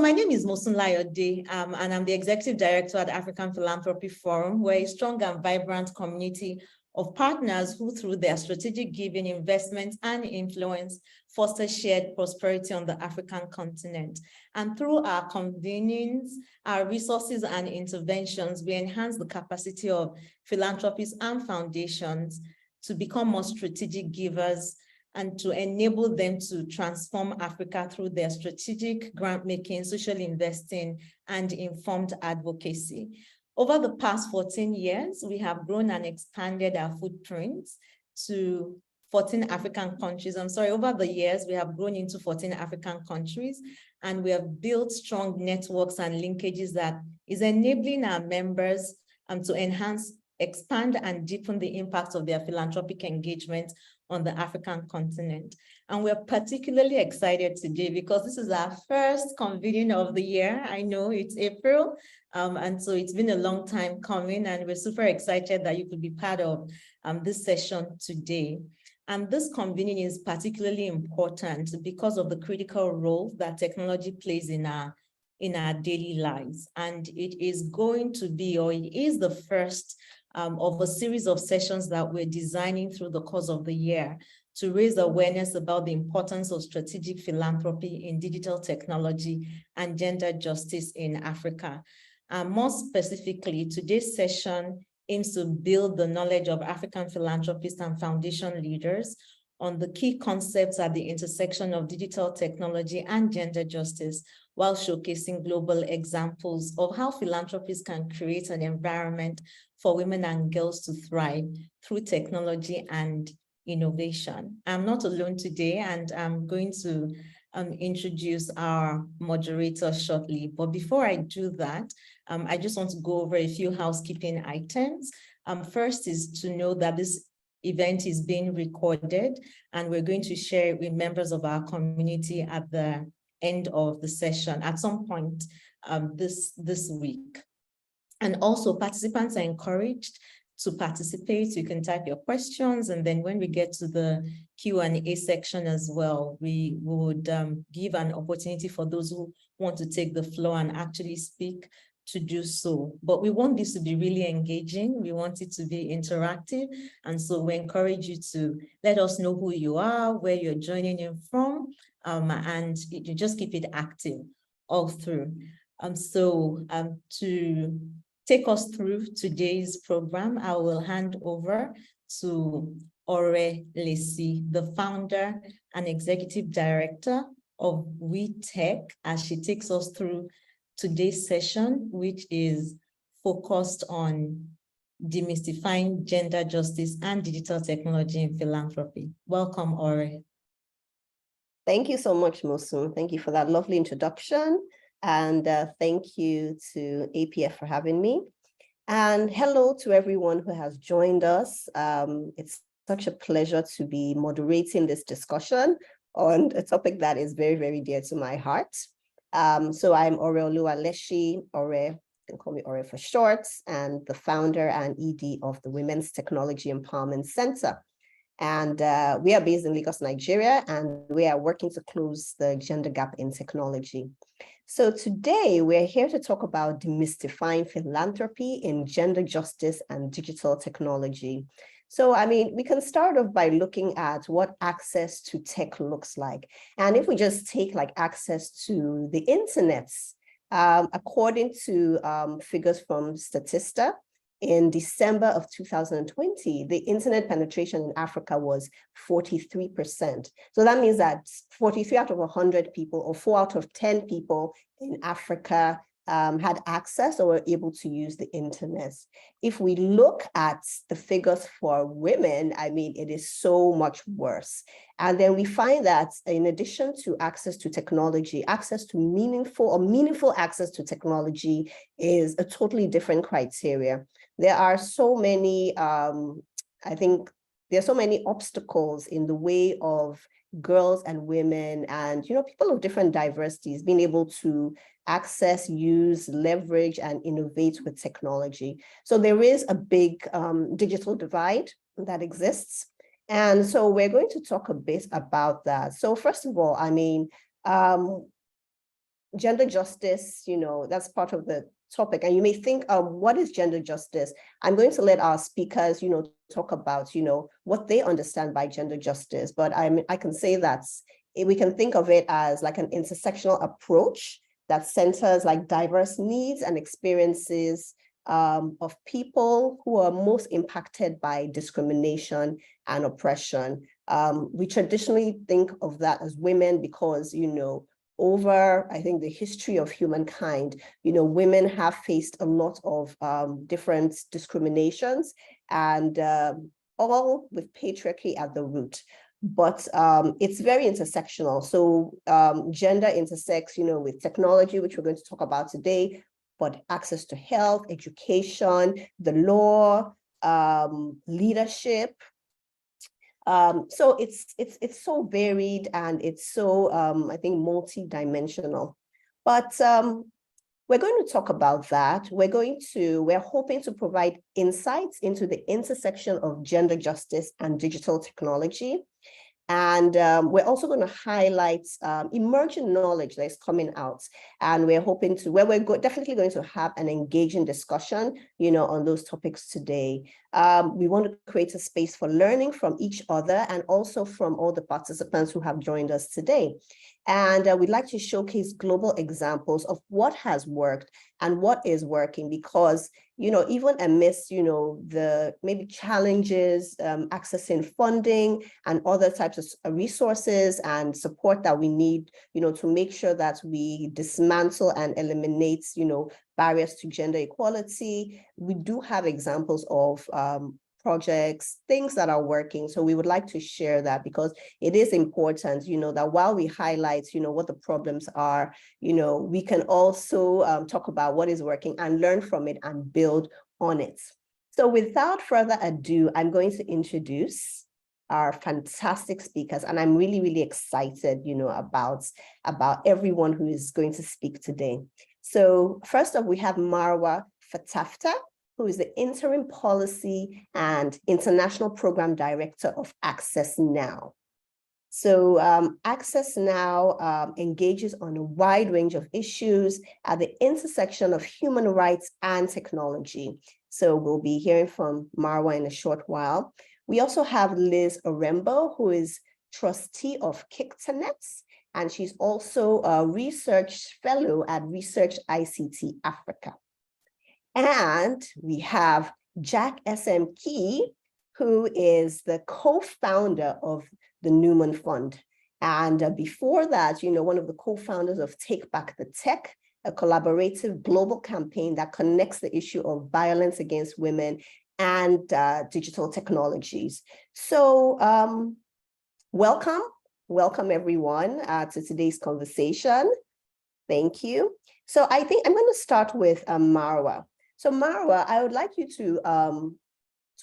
My name is Mosunlayode, and I'm the Executive Director at the African Philanthropy Forum. We're a strong and vibrant community of partners who, through their strategic giving, investment, and influence, foster shared prosperity on the African continent. And through our convenings, our resources and interventions, we enhance the capacity of philanthropists and foundations to become more strategic givers and to enable them to transform Africa through their strategic grant-making, social investing, and informed advocacy. Over the past 14 years, we have grown and expanded our footprint to 14 African countries. Over the years, we have grown into 14 African countries, and we have built strong networks and linkages that is enabling our members to enhance, expand, and deepen the impact of their philanthropic engagement on the African continent. And we're particularly excited today because this is our first convening of the year. I know it's April, and so it's been a long time coming, and we're super excited that you could be part of this session today. And this convening is particularly important because of the critical role that technology plays in our daily lives. And it is going to be, or it is the first of a series of sessions that we're designing through the course of the year to raise awareness about the importance of strategic philanthropy in digital technology and gender justice in Africa. More specifically, today's session aims to build the knowledge of African philanthropists and foundation leaders on the key concepts at the intersection of digital technology and gender justice, while showcasing global examples of how philanthropists can create an environment for women and girls to thrive through technology and innovation. I'm not alone today, and I'm going to introduce our moderator shortly. But before I do that, I just want to go over a few housekeeping items. First is to know that this event is being recorded, and we're going to share it with members of our community at the end of the session at some point this week. And also, participants are encouraged to participate. You can type your questions, and then when we get to the Q&A section as well, we would give an opportunity for those who want to take the floor and actually speak to do so. But we want this to be really engaging. We want it to be interactive. And so we encourage you to let us know who you are, where you're joining in from, and you just keep it active all through. To take us through today's program, I will hand over to Ore Lesi, the founder and executive director of WeTech, as she takes us through today's session, which is focused on demystifying gender justice and digital technology in philanthropy. Welcome, Ore. Thank you so much, Mosun. Thank you for that lovely introduction. And thank you to APF for having me. And hello to everyone who has joined us. It's such a pleasure to be moderating this discussion on a topic that is very, very dear to my heart. So I'm Oreoluwa Leshi, Ore, you can call me Ore for short, and the founder and ED of the Women's Technology Empowerment Center. And we are based in Lagos, Nigeria, and we are working to close the gender gap in technology. So today we're here to talk about demystifying philanthropy in gender justice and digital technology. So, I mean, we can start off by looking at what access to tech looks like. And if we just take like access to the internet, according to figures from Statista, in December of 2020, the internet penetration in Africa was 43%. So that means that 43 out of 100 people, or 4 out of 10 people in Africa had access or were able to use the internet. If we look at the figures for women, I mean, it is so much worse. And then we find that in addition to access to technology, access to meaningful access to technology is a totally different criteria. There are so many, I think there are so many obstacles in the way of girls and women and, you know, people of different diversities being able to access, use, leverage, and innovate with technology. So there is a big digital divide that exists. And so we're going to talk a bit about that. So first of all, I mean, gender justice, that's part of the topic. And you may think, what is gender justice? I'm going to let our speakers, talk about, what they understand by gender justice. But I can say that we can think of it as like an intersectional approach that centers like diverse needs and experiences of people who are most impacted by discrimination and oppression. We traditionally think of that as women because, over, I think, the history of humankind, women have faced a lot of different discriminations, and all with patriarchy at the root. But it's very intersectional. So gender intersects, with technology, which we're going to talk about today, but access to health, education, the law, leadership. So it's so varied, and it's so, I think, multi-dimensional. But we're going to talk about that. We're hoping to provide insights into the intersection of gender justice and digital technology. And we're also going to highlight emerging knowledge that's coming out. And we're hoping to, definitely going to have an engaging discussion, on those topics today. We want to create a space for learning from each other and also from all the participants who have joined us today. And we'd like to showcase global examples of what has worked and what is working, because, even amidst, the maybe challenges, accessing funding and other types of resources and support that we need, to make sure that we dismantle and eliminate, barriers to gender equality. We do have examples of projects, things that are working. So we would like to share that, because it is important, that while we highlight, what the problems are, we can also talk about what is working and learn from it and build on it. So without further ado, I'm going to introduce our fantastic speakers, and I'm really, really excited, about everyone who is going to speak today. So first up, we have Marwa Fatafta, who is the Interim Policy and International Program Director of Access Now. So Access Now engages on a wide range of issues at the intersection of human rights and technology. So we'll be hearing from Marwa in a short while. We also have Liz Orembo, who is trustee of KICTANET, and she's also a research fellow at Research ICT Africa. And we have Jack S.M. Key, who is the co-founder of the Newman Fund. And before that, one of the co-founders of Take Back the Tech, a collaborative global campaign that connects the issue of violence against women and digital technologies. So welcome everyone to today's conversation. Thank you. So I think I'm going to start with Marwa. So Marwa, I would like you to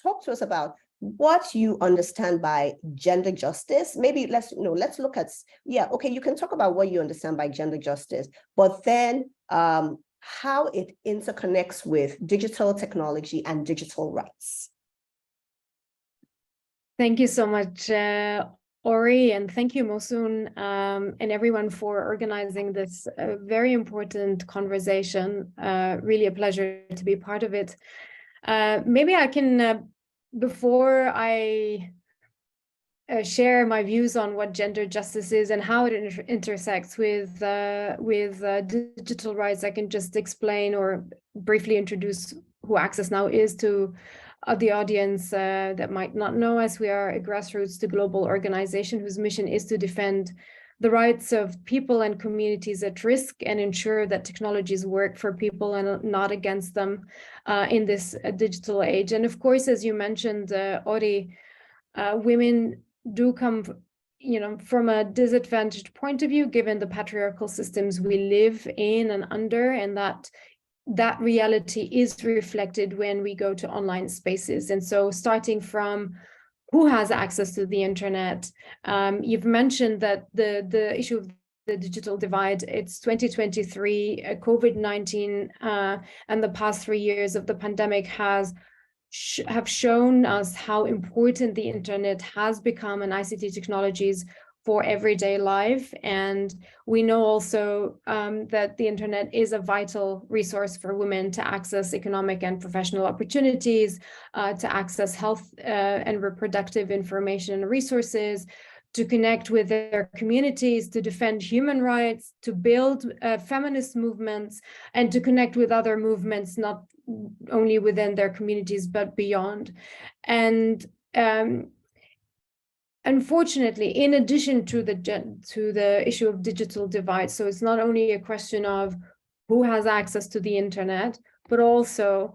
talk to us about what you understand by gender justice. Maybe let's look at, you can talk about what you understand by gender justice, but then how it interconnects with digital technology and digital rights. Thank you so much, Ori, and thank you, Mosun, and everyone for organizing this very important conversation. Really a pleasure to be part of it. Maybe I can, before I share my views on what gender justice is and how it intersects with digital rights, I can just explain or briefly introduce who Access Now is to the audience that might not know us. We are a grassroots to global organization whose mission is to defend the rights of people and communities at risk and ensure that technologies work for people and not against them in this digital age. And of course, as you mentioned, Ori, women do come, from a disadvantaged point of view, given the patriarchal systems we live in and under, and that reality is reflected when we go to online spaces. And so starting from who has access to the internet, you've mentioned that the issue of the digital divide, it's 2023, COVID-19 and the past 3 years of the pandemic have shown us how important the internet has become and ICT technologies for everyday life. And we know also that the internet is a vital resource for women to access economic and professional opportunities, to access health and reproductive information and resources, to connect with their communities, to defend human rights, to build feminist movements, and to connect with other movements, not only within their communities, but beyond. And unfortunately, in addition to the issue of digital divide, so it's not only a question of who has access to the internet, but also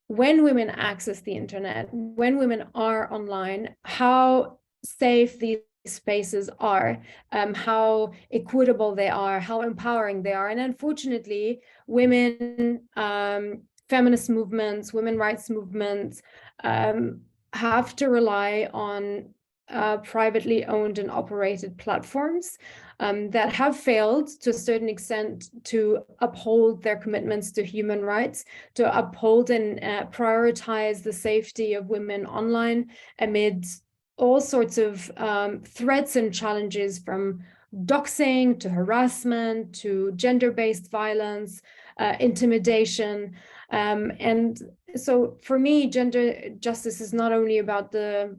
when women access the internet, when women are online, how safe these spaces are, how equitable they are, how empowering they are. And unfortunately, women, feminist movements, women rights movements have to rely on privately owned and operated platforms that have failed to a certain extent to uphold their commitments to human rights, to uphold and prioritize the safety of women online amid all sorts of threats and challenges, from doxing to harassment to gender-based violence, intimidation. And so for me, gender justice is not only about the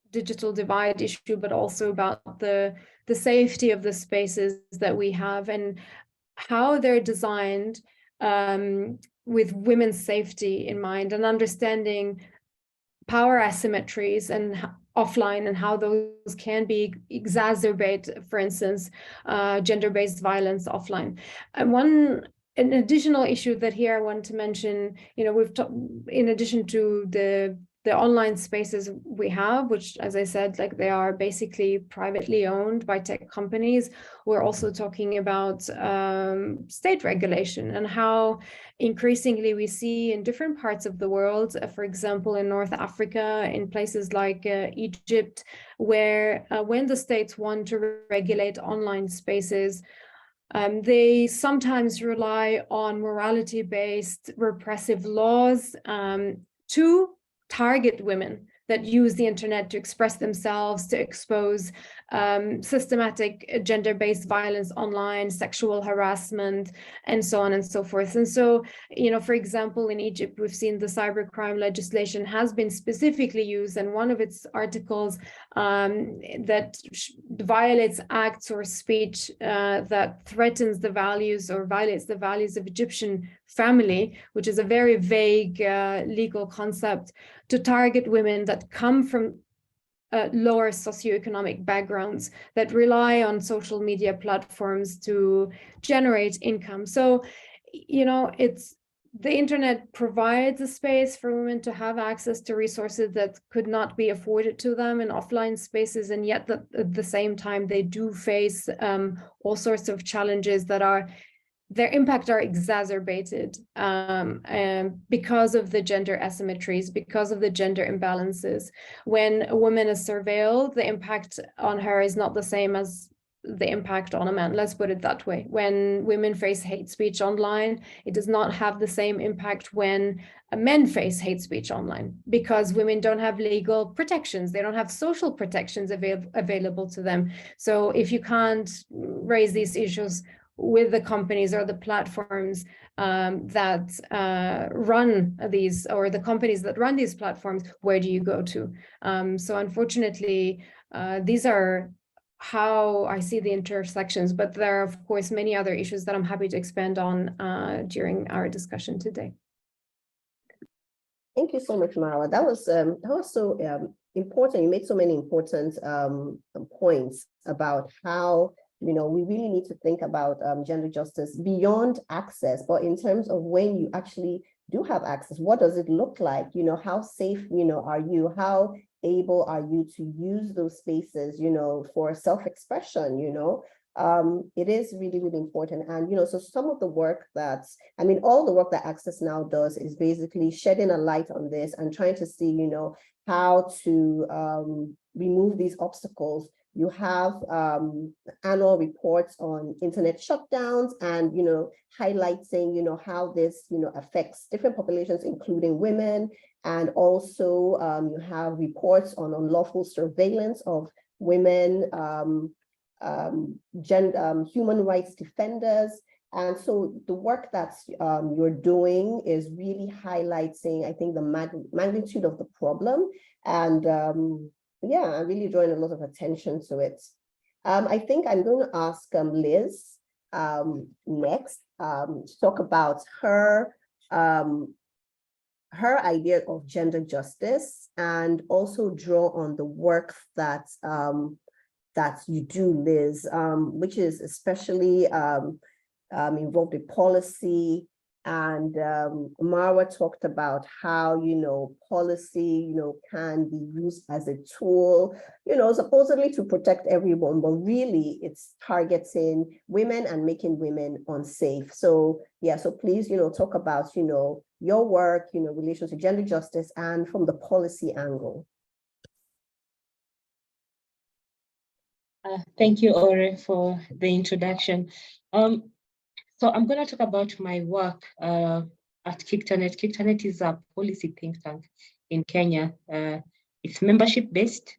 digital divide issue, but also about the safety of the spaces that we have and how they're designed with women's safety in mind, and understanding power asymmetries and offline and how those can be exacerbate, for instance, gender-based violence offline. And an additional issue that here I want to mention, we've in addition to the online spaces we have, which, as I said, like they are basically privately owned by tech companies, we're also talking about state regulation and how increasingly we see in different parts of the world, for example, in North Africa, in places like Egypt, where when the states want to regulate online spaces, they sometimes rely on morality-based repressive laws to target women that use the internet to express themselves, to expose systematic gender-based violence online, sexual harassment, and so on and so forth. And so, for example, in Egypt, we've seen the cybercrime legislation has been specifically used, and one of its articles that violates acts or speech that threatens the values or violates the values of Egyptian family, which is a very vague legal concept, to target women that come from lower socioeconomic backgrounds, that rely on social media platforms to generate income. So, it's the internet provides a space for women to have access to resources that could not be afforded to them in offline spaces, and yet at the same time they do face all sorts of challenges that are their impact are exacerbated because of the gender asymmetries, because of the gender imbalances. When a woman is surveilled, the impact on her is not the same as the impact on a man. Let's put it that way. When women face hate speech online, it does not have the same impact when men face hate speech online, because women don't have legal protections. They don't have social protections available to them. So if you can't raise these issues with the companies or the platforms that run these, or the companies that run these platforms, where do you go to? So unfortunately, these are how I see the intersections, but there are, of course, many other issues that I'm happy to expand on during our discussion today. Thank you so much, Marwa. That was so important. You made so many important points about how we really need to think about gender justice beyond access, but in terms of when you actually do have access, what does it look like? How safe, are you? How able are you to use those spaces, for self-expression, it is really, really important. And, so some of the work all the work that Access Now does is basically shedding a light on this and trying to see, how to remove these obstacles. You have annual reports on internet shutdowns and, highlighting, how this, affects different populations, including women. And also you have reports on unlawful surveillance of women, human rights defenders. And so the work that you're doing is really highlighting, I think, the magnitude of the problem. And yeah, I'm really drawing a lot of attention to it. I think I'm going to ask Liz next to talk about her idea of gender justice, and also draw on the work that that you do, Liz, which is especially involved in policy. And Marwa talked about how, policy, can be used as a tool, supposedly to protect everyone, but really it's targeting women and making women unsafe. So yeah, so please, talk about, your work, relation to gender justice and from the policy angle. Thank you, Ore, for the introduction. So I'm going to talk about my work at KICTANET. KICTANET is a policy think tank in Kenya. It's membership-based,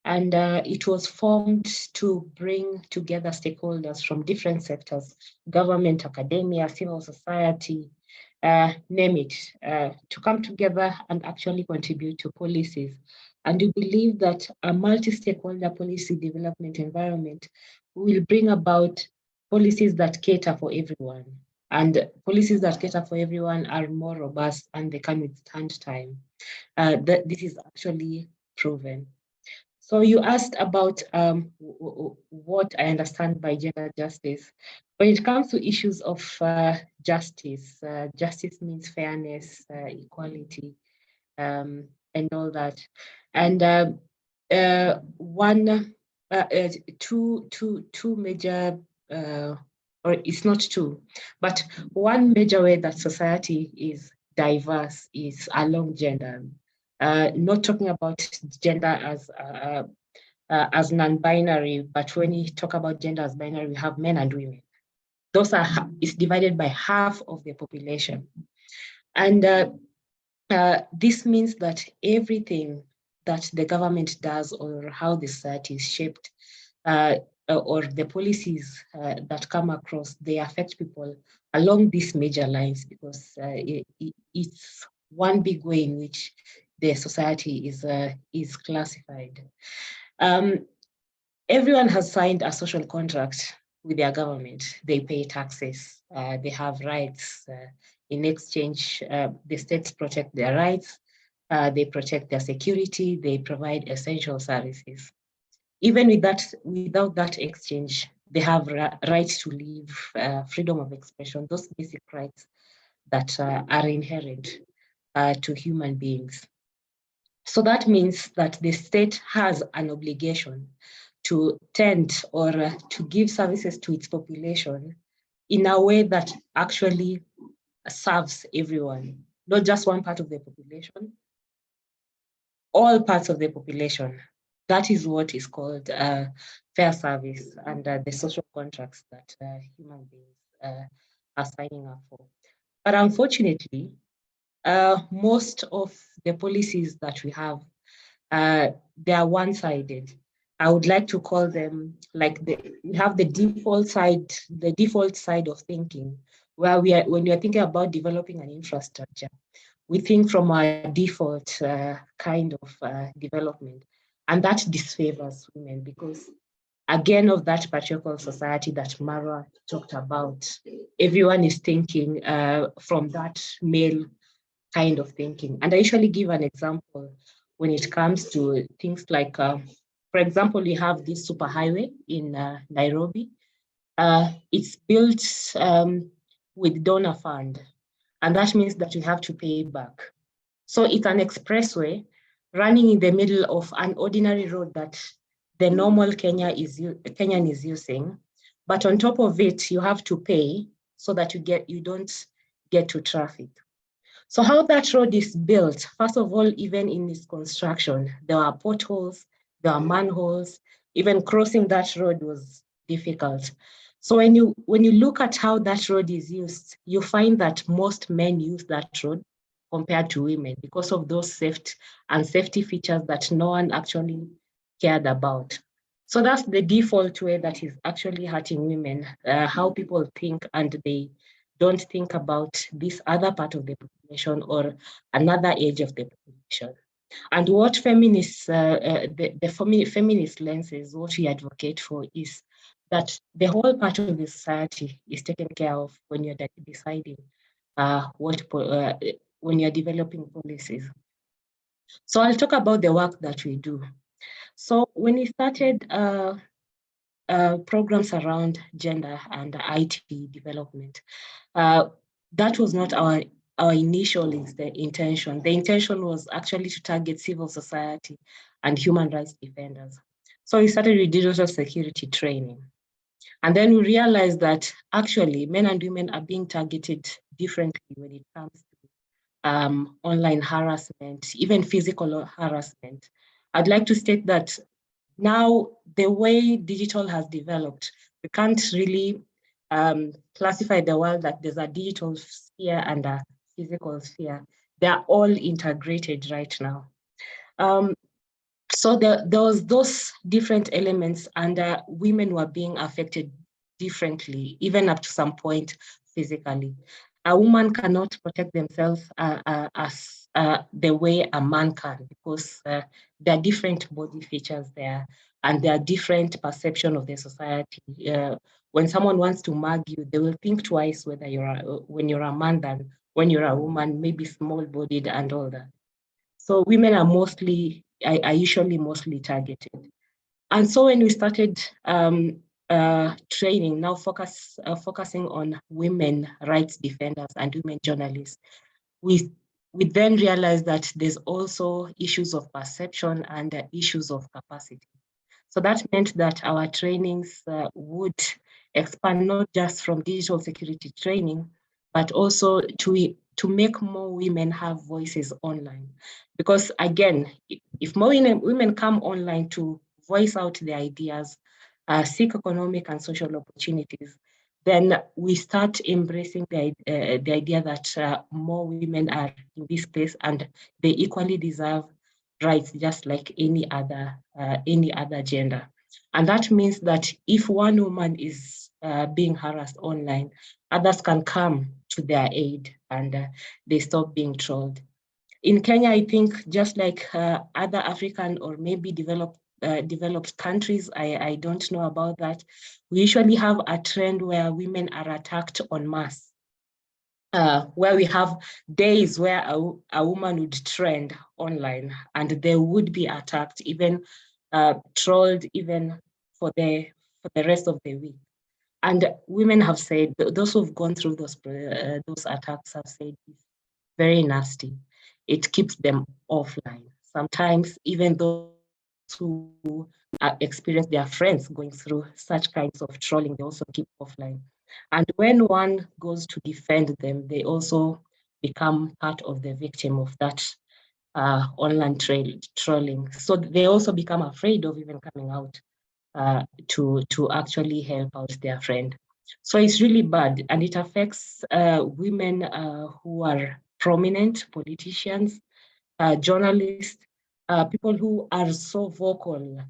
and it was formed to bring together stakeholders from different sectors, government, academia, civil society, name it, to come together and actually contribute to policies. And we believe that a multi-stakeholder policy development environment will bring about policies that cater for everyone. And policies that cater for everyone are more robust and they can withstand time. This is actually proven. So you asked about what I understand by gender justice. When it comes to issues of justice, justice means fairness, equality, and all that. And two major, or it's not two, but one major way that society is diverse is along gender. Not talking about gender as non-binary, but when you talk about gender as binary, we have men and women. Those is divided by half of the population. And this means that everything that the government does, or how the society is shaped, or the policies that come across, they affect people along these major lines, because it's one big way in which the society is classified. Everyone has signed a social contract with their government. They pay taxes, they have rights. In exchange, the states protect their rights, they protect their security, they provide essential services. Even without that exchange, they have rights to live, freedom of expression, those basic rights that are inherent to human beings. So that means that the state has an obligation to tend or to give services to its population in a way that actually serves everyone, not just one part of the population, all parts of the population. That is what is called fair service under the social contracts that human beings are signing up for. But unfortunately, most of the policies that we have, they are one-sided. I would like to call them like we have the default side of thinking, where when we are thinking about developing an infrastructure, we think from our default kind of development, and that disfavors women, because again, of that patriarchal society that Mara talked about, everyone is thinking from that male kind of thinking. And I usually give an example when it comes to things like, for example, we have this superhighway in Nairobi. It's built with donor fund, and that means that you have to pay back. So it's an expressway running in the middle of an ordinary road that the normal Kenyan is using, but on top of it, you have to pay so that you don't get to traffic. So how that road is built, first of all, even in its construction, there are potholes, there are manholes, even crossing that road was difficult. So when you look at how that road is used, you find that most men use that road compared to women because of those safety features that no one actually cared about. So that's the default way that is actually hurting women, how people think, and they don't think about this other part of the population or another age of the population. And what feminists, the feminist lenses, what we advocate for is that the whole part of the society is taken care of when you're deciding when you're developing policies. So I'll talk about the work that we do. So when we started programs around gender and IT development, that was not our initial intention. The intention was actually to target civil society and human rights defenders. So we started with digital security training. And then we realized that actually men and women are being targeted differently when it comes to online harassment, even physical harassment. I'd like to state that now the way digital has developed, we can't really classify the world that there's a digital sphere and a physical sphere. They're all integrated right now. So there was those different elements, and women were being affected differently, even up to some point physically. A woman cannot protect themselves as the way a man can, because there are different body features there, and there are different perception of the society. When someone wants to mug you, they will think twice whether when you're a man than when you're a woman, maybe small-bodied and all that. So women are usually mostly targeted. And so when we started training, now focusing on women rights defenders and women journalists, we then realized that there's also issues of perception and issues of capacity. So that meant that our trainings would expand not just from digital security training, but also to make more women have voices online. Because again, if more women come online to voice out their ideas, seek economic and social opportunities, then we start embracing the idea that more women are in this space and they equally deserve rights just like any other gender. And that means that if one woman is being harassed online, others can come to their aid and they stop being trolled. In Kenya, I think just like other African or maybe developed countries, I don't know about that. We usually have a trend where women are attacked en masse. Where we have days where a woman would trend online and they would be attacked, even trolled, even for the rest of the week. And women have said, those who've gone through those attacks have said it's very nasty. It keeps them offline. Sometimes even those who experience their friends going through such kinds of trolling, they also keep offline. And when one goes to defend them, they also become part of the victim of that online trolling. So they also become afraid of even coming out to actually help out their friend. So it's really bad, and it affects women who are prominent, politicians, journalists, people who are so vocal,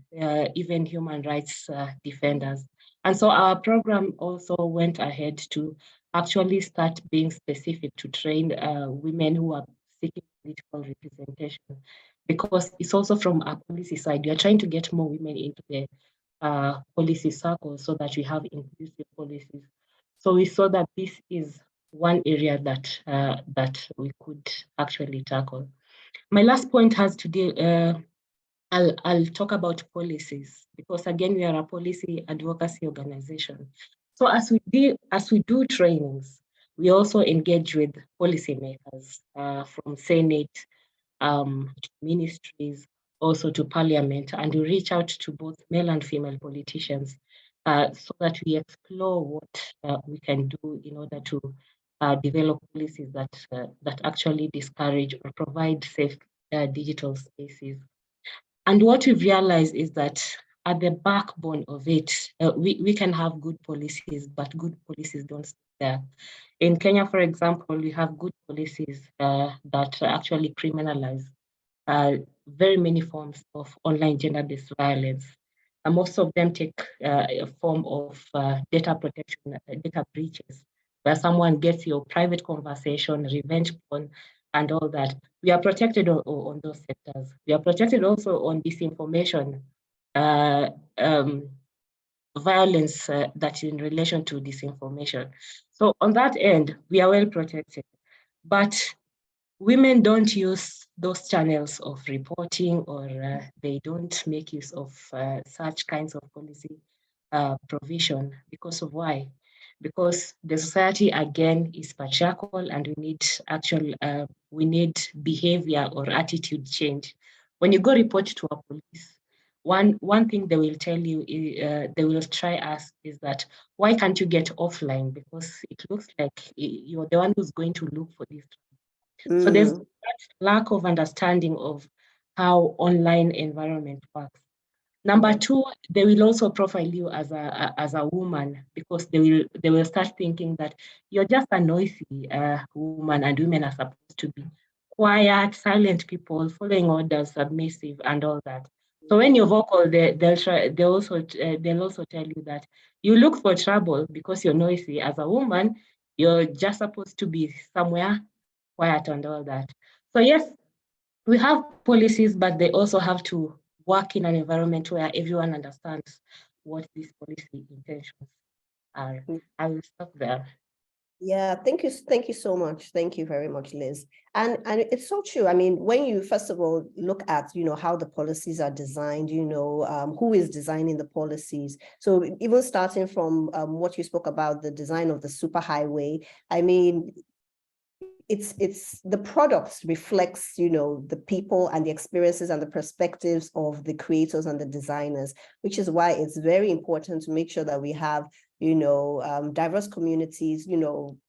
even human rights defenders. And so our program also went ahead to actually start being specific to train women who are seeking political representation, because it's also from a policy side. We are trying to get more women into the policy circles so that we have inclusive policies. So we saw that this is one area that we could actually tackle. My last point has to do, I'll talk about policies, because again, we are a policy advocacy organization. So as we do trainings, we also engage with policymakers from Senate, to ministries, also to parliament, and we reach out to both male and female politicians so that we explore what we can do in order to develop policies that actually discourage or provide safe digital spaces. And what we've realized is that at the backbone of it, we can have good policies, but good policies don't stay there. In Kenya, for example, we have good policies that actually criminalize very many forms of online gender-based violence. and most of them take a form of data protection, data breaches, where someone gets your private conversation, revenge porn, and all that. We are protected on those sectors. We are protected also on disinformation, violence that in relation to disinformation. So on that end, we are well protected. But women don't use those channels of reporting, or they don't make use of such kinds of policy provision. Because of why? Because the society again is patriarchal, and we need behavior or attitude change. When you go report to a police, one thing they will tell you, they will try ask is that, why can't you get offline? Because it looks like you're the one who's going to look for this. So there's that lack of understanding of how online environment works. Number two, they will also profile you as a woman, because they will start thinking that you're just a noisy woman, and women are supposed to be quiet, silent people, following orders, submissive, and all that. So when you're vocal, they'll also tell you that you look for trouble because you're noisy. As a woman, you're just supposed to be somewhere quiet and all that. So yes, we have policies, but they also have to work in an environment where everyone understands what these policy intentions are. I will stop there. Yeah, thank you so much. Thank you very much, Liz. And it's so true. I mean, when you first of all look at, how the policies are designed, who is designing the policies. So even starting from what you spoke about, the design of the superhighway, I mean, it's the products reflects, the people and the experiences and the perspectives of the creators and the designers, which is why it's very important to make sure that we have, diverse communities,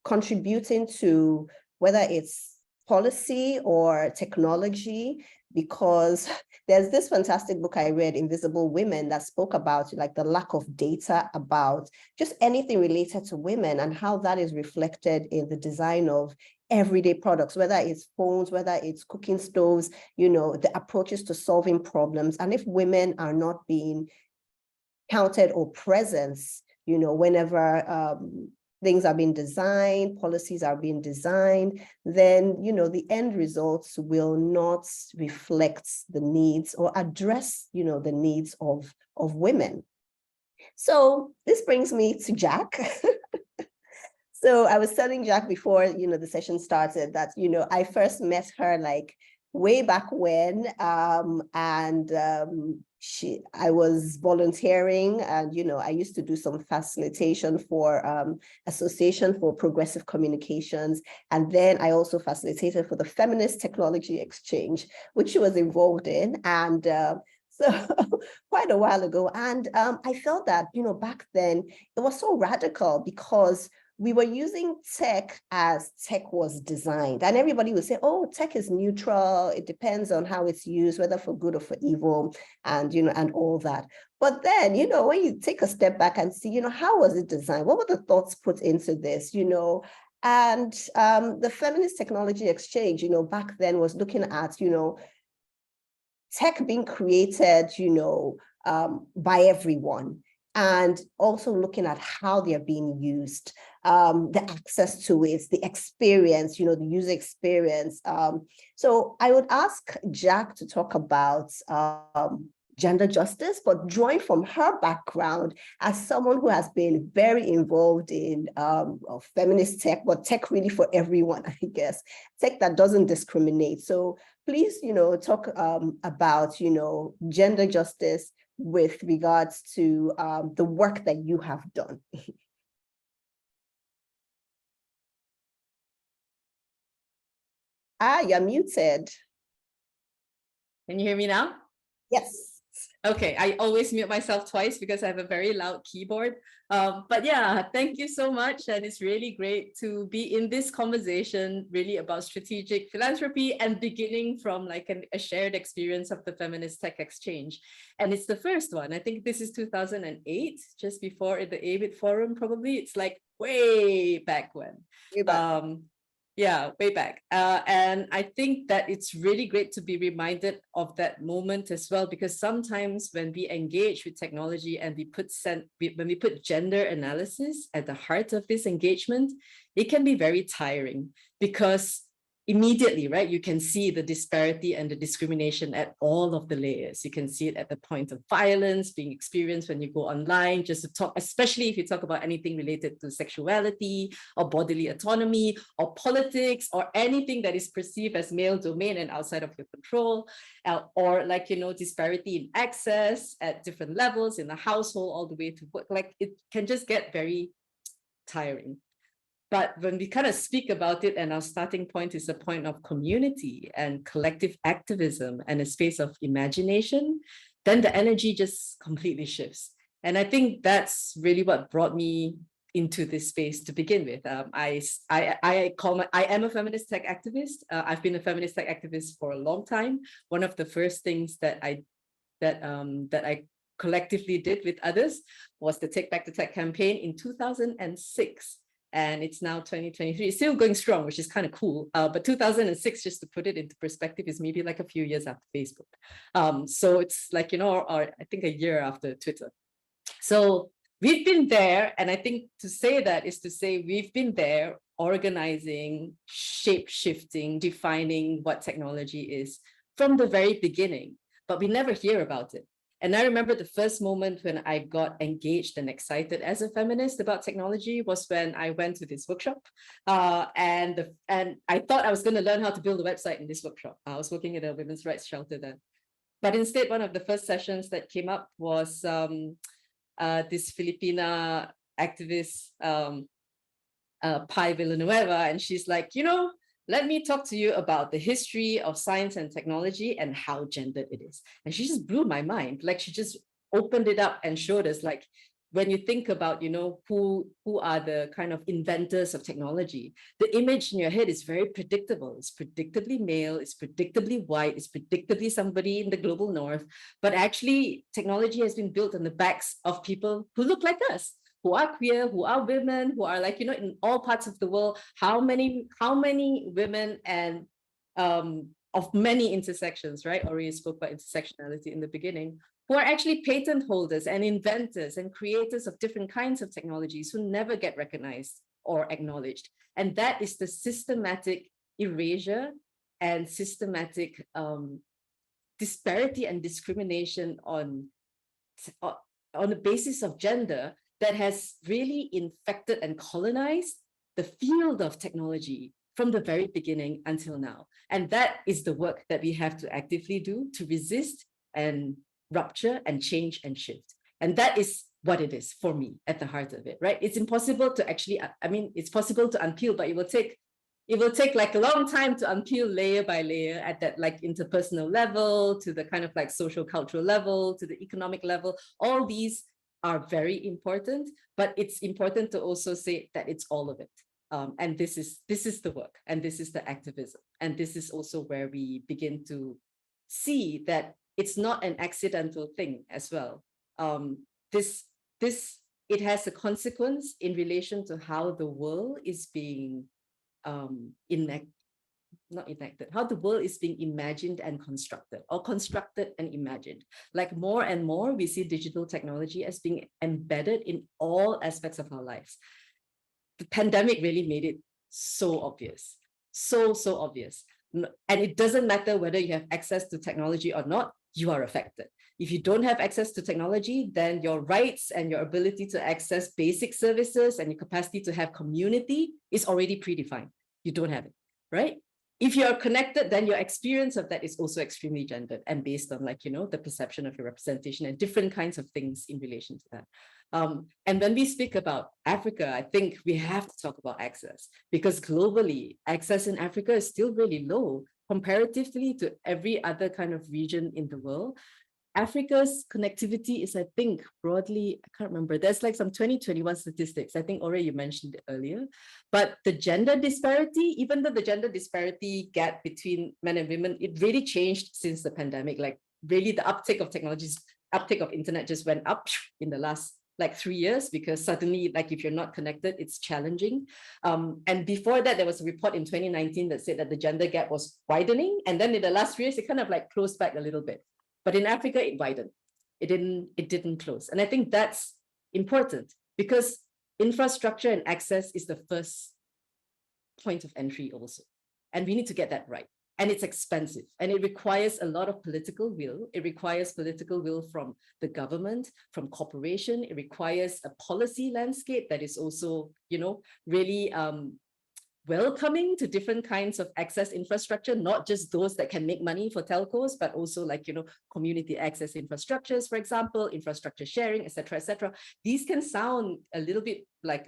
contributing to whether it's policy or technology, because there's this fantastic book I read, Invisible Women, that spoke about like the lack of data about just anything related to women and how that is reflected in the design of everyday products, whether it's phones, whether it's cooking stoves, the approaches to solving problems. And if women are not being counted or present, whenever things are being designed, policies are being designed, then, the end results will not reflect the needs or address, the needs of women. So this brings me to Jack. So I was telling Jack before, the session started that, I first met her like way back when, I was volunteering, and, I used to do some facilitation for Association for Progressive Communications. And then I also facilitated for the Feminist Technology Exchange, which she was involved in. And so quite a while ago. And I felt that, back then it was so radical because we were using tech as tech was designed, and everybody would say, oh, tech is neutral. It depends on how it's used, whether for good or for evil, and, and all that. But then, when you take a step back and see, how was it designed? What were the thoughts put into this, And the Feminist Technology Exchange, back then was looking at, tech being created, by everyone, and also looking at how they're being used, the access to it, the experience, the user experience. So I would ask Jack to talk about gender justice, but drawing from her background as someone who has been very involved in feminist tech, but tech really for everyone, I guess, tech that doesn't discriminate. So please, talk about, gender justice with regards to the work that you have done. You're muted. Can you hear me now? Yes. Okay, I always mute myself twice because I have a very loud keyboard. But yeah, thank you so much. And it's really great to be in this conversation really about strategic philanthropy and beginning from like a shared experience of the Feminist Tech Exchange. And it's the first one. I think this is 2008, just before the ABIT Forum, probably. It's like way back when. Yeah, way back. And I think that it's really great to be reminded of that moment as well, because sometimes when we engage with technology and when we put gender analysis at the heart of this engagement, it can be very tiring because immediately, right, you can see the disparity and the discrimination at all of the layers. You can see it at the point of violence being experienced when you go online, just to talk, especially if you talk about anything related to sexuality or bodily autonomy or politics or anything that is perceived as male domain and outside of your control, or like, disparity in access at different levels in the household all the way to work. Like, it can just get very tiring. But when we kind of speak about it, and our starting point is a point of community and collective activism and a space of imagination, then the energy just completely shifts. And I think that's really what brought me into this space to begin with. I am a feminist tech activist. I've been a feminist tech activist for a long time. One of the first things that I collectively did with others was the Take Back the Tech campaign in 2006. And it's now 2023, it's still going strong, which is kind of cool. But 2006, just to put it into perspective, is maybe like a few years after Facebook. So it's like, or I think a year after Twitter. So we've been there. And I think to say that is to say we've been there organizing, shape-shifting, defining what technology is from the very beginning, but we never hear about it. And I remember the first moment when I got engaged and excited as a feminist about technology was when I went to this workshop. And I thought I was going to learn how to build a website in this workshop. I was working at a women's rights shelter then. But instead, one of the first sessions that came up was this Filipina activist, Pai Villanueva. And she's like, let me talk to you about the history of science and technology and how gendered it is. And she just blew my mind. Like, she just opened it up and showed us, like, when you think about, who are the kind of inventors of technology, the image in your head is very predictable. It's predictably male, it's predictably white, it's predictably somebody in the global north. But actually, technology has been built on the backs of people who look like us, who are queer, who are women, who are like, in all parts of the world. How many women and of many intersections, right? Ori spoke about intersectionality in the beginning, who are actually patent holders and inventors and creators of different kinds of technologies who never get recognized or acknowledged. And that is the systematic erasure and systematic disparity and discrimination on the basis of gender that has really infected and colonized the field of technology from the very beginning until now. And that is the work that we have to actively do to resist and rupture and change and shift. And that is what it is for me at the heart of it, right? It's impossible to actually, it's possible to unpeel, but it will take like a long time to unpeel layer by layer at that like interpersonal level, to the kind of like social cultural level, to the economic level. All these are very important, but it's important to also say that it's all of it. And this is the work, and this is the activism. And this is also where we begin to see that it's not an accidental thing as well. It has a consequence in relation to how the world is being how the world is being imagined and constructed, or constructed and imagined. Like, more and more, we see digital technology as being embedded in all aspects of our lives. The pandemic really made it so obvious, so obvious. And it doesn't matter whether you have access to technology or not, you are affected. If you don't have access to technology, then your rights and your ability to access basic services and your capacity to have community is already predefined. You don't have it, right? If you're connected, then your experience of that is also extremely gendered and based on, like, the perception of your representation and different kinds of things in relation to that. And when we speak about Africa, I think we have to talk about access, because globally, access in Africa is still really low comparatively to every other kind of region in the world. Africa's connectivity is, I think, broadly, I can't remember, there's like some 2021 statistics. I think already you mentioned it earlier, but the gender disparity, even though the gender disparity gap between men and women, it really changed since the pandemic. Like, really, the uptake of technologies, uptake of internet just went up in the last like 3 years, because suddenly, like if you're not connected, it's challenging. And before that, there was a report in 2019 that said that the gender gap was widening. And then in the last 3 years, it kind of like closed back a little bit. But in Africa, it widened. It didn't close. And I think that's important, because infrastructure and access is the first point of entry also. And we need to get that right. And it's expensive, and it requires a lot of political will. It requires political will from the government, from corporation. It requires a policy landscape that is also, really welcoming to different kinds of access infrastructure, not just those that can make money for telcos, but also like, community access infrastructures, for example, infrastructure sharing, et cetera, These can sound a little bit like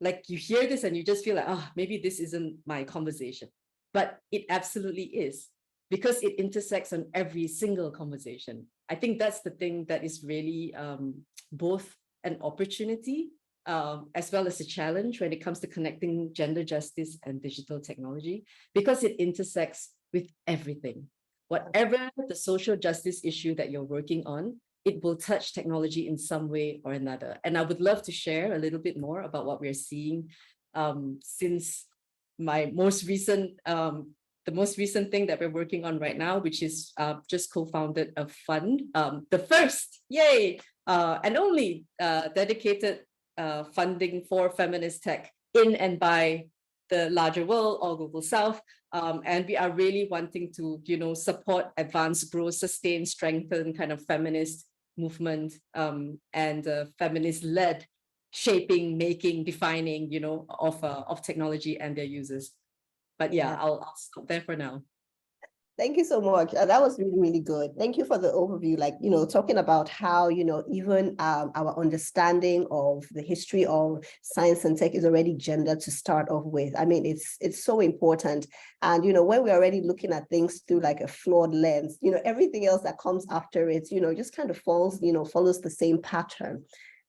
like you hear this and you just feel like, maybe this isn't my conversation. But it absolutely is, because it intersects on every single conversation. I think that's the thing that is really both an opportunity as well as a challenge when it comes to connecting gender justice and digital technology, because it intersects with everything. Whatever the social justice issue that you're working on, it will touch technology in some way or another. And I would love to share a little bit more about what we're seeing since my most recent, the most recent thing that we're working on right now, which is just co-founded a fund, the first, yay, and only dedicated funding for feminist tech in and by the larger world or global south. And we are really wanting to, support, advance, grow, sustain, strengthen kind of feminist movement and feminist-led shaping, making, defining, of technology and their users. But yeah, I'll stop there for now. Thank you so much. That was really, really good. Thank you for the overview, like, talking about how, even our understanding of the history of science and tech is already gendered to start off with. I mean, it's so important. And, when we're already looking at things through like a flawed lens, everything else that comes after it, just kind of follows the same pattern.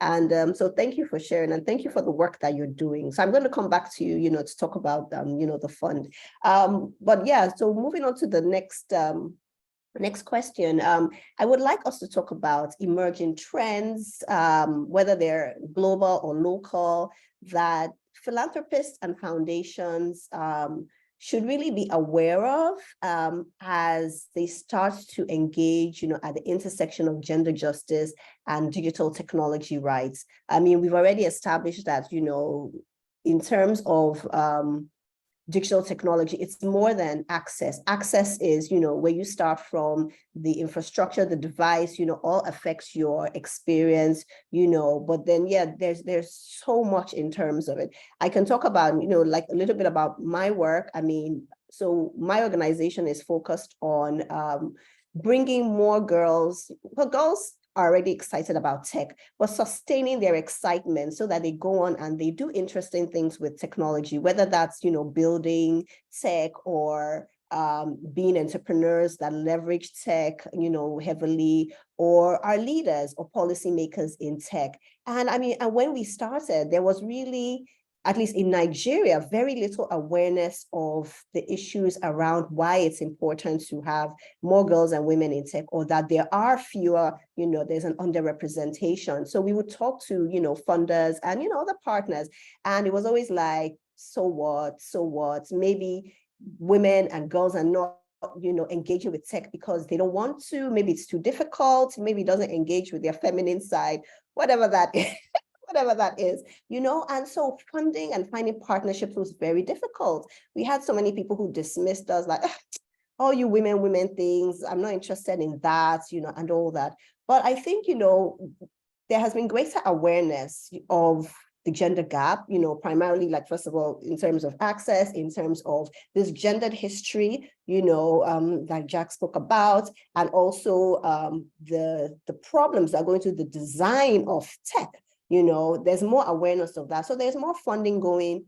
And so thank you for sharing, and thank you for the work that you're doing. So I'm going to come back to you, to talk about, the fund. But yeah, so moving on to the next question, I would like us to talk about emerging trends, whether they're global or local, that philanthropists and foundations should really be aware of as they start to engage, at the intersection of gender justice and digital technology rights. I mean, we've already established that, in terms of digital technology, it's more than access. Access is, where you start from, the infrastructure, the device, all affects your experience, but then, yeah, there's so much in terms of it. I can talk about, like a little bit about my work. I mean, so my organization is focused on bringing more girls, girls are already excited about tech, but sustaining their excitement so that they go on and they do interesting things with technology, whether that's, building tech or being entrepreneurs that leverage tech, heavily, or are leaders or policymakers in tech. And I mean, and when we started, there was really, at least in Nigeria, very little awareness of the issues around why it's important to have more girls and women in tech, or that there are fewer, there's an underrepresentation. So we would talk to, funders and, other partners, and it was always like, so what? Maybe women and girls are not, engaging with tech because they don't want to, maybe it's too difficult, maybe it doesn't engage with their feminine side, whatever that is. Whatever that is, and so funding and finding partnerships was very difficult. We had so many people who dismissed us, like, oh, you women things, I'm not interested in that, and all that. But I think, there has been greater awareness of the gender gap, primarily, like, first of all, in terms of access, in terms of this gendered history, like Jack spoke about, and also the problems that are going to the design of tech. There's more awareness of that. So there's more funding going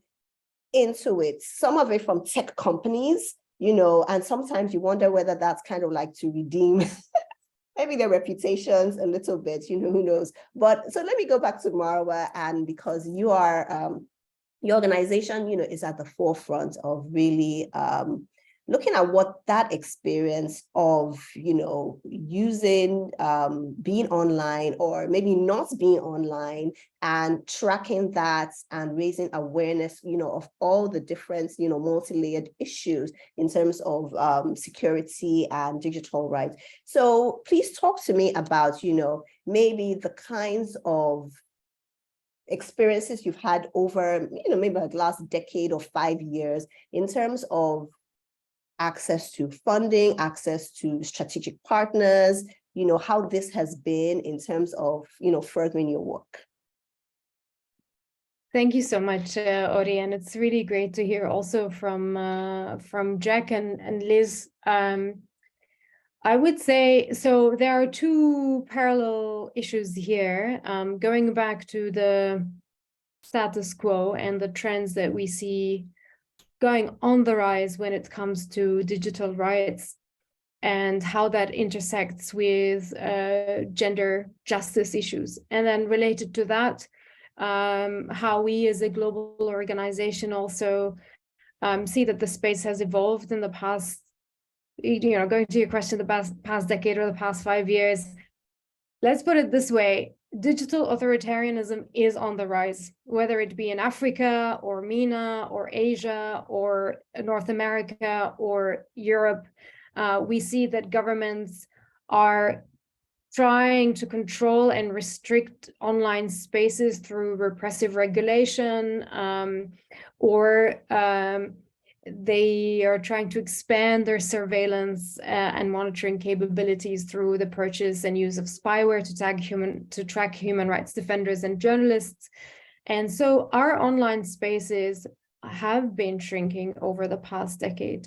into it, some of it from tech companies, and sometimes you wonder whether that's kind of like to redeem maybe their reputations a little bit, who knows. But so let me go back to Marwa, and because you are, your organization, is at the forefront of really looking at what that experience of, using, being online or maybe not being online and tracking that and raising awareness, of all the different, multi-layered issues in terms of security and digital rights. So please talk to me about, maybe the kinds of experiences you've had over, maybe the last decade or 5 years in terms of access to funding, access to strategic partners, how this has been in terms of, furthering your work. Thank you so much, Ori, and it's really great to hear also from Jack and Liz. I would say, so there are two parallel issues here, going back to the status quo and the trends that we see going on the rise when it comes to digital rights and how that intersects with gender justice issues. And then related to that, how we as a global organization also see that the space has evolved in the past, going to your question, the past decade or the past 5 years. Let's put it this way. Digital authoritarianism is on the rise, whether it be in Africa or MENA or Asia or North America or Europe. We see that governments are trying to control and restrict online spaces through repressive regulation, or they are trying to expand their surveillance and monitoring capabilities through the purchase and use of spyware to track human rights defenders and journalists. And so our online spaces have been shrinking over the past decade.